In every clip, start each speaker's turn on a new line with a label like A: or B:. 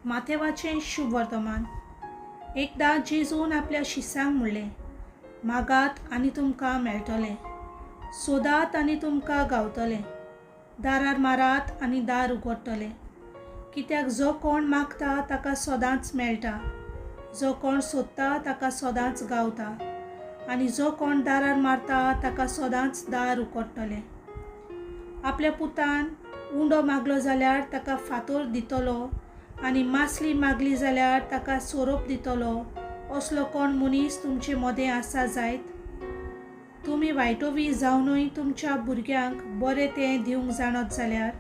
A: माथेवाचें शुभ वर्तमान. एकदां जेजून आपल्या शिष्यांक म्हणलें, मागात आनी तुमकां मेळटलें, सोदात आनी तुमकां गावतलें, दारार मारात आनी दार उगडटलें. कित्याक जो कोण मागता ताका सदांच मेळटा, जो कोण सोदता ताका सदांच गावता, आनी जो कोण दारार मारता ताका सदांच दार उगडटलें. आपल्या पुतान उंडो मागलो जाल्यार ताका फातर दितलो, आनी मासली मागली जाल्यार ताका सोरोप दितलो. असलो कोण मनीस तुमचे मदें आसा जायत. तुमी वायटोवी जावनूय तुमच्या भुरग्यांक बरें तें दिवंक जाणत जाल्यार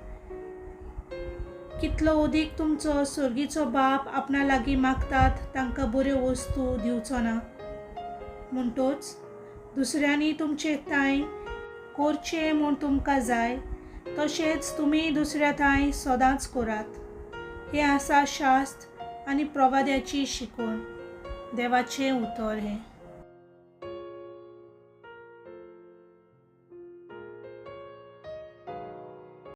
A: कितलो अदीक तुमचो स्वर्गीचो बाप आपणा लागीं मागतात तांकां बऱ्यो वस्तू दिवचो ना. म्हणटच दुसऱ्यांनी तुमचे थंय करचें म्हूण तुमकां जाय तशेंच तुमी दुसऱ्या थंय सदांच करात. हें आसा शास्त्र आनी प्रवाद्याची शिकवण. देवाचें उतर हें.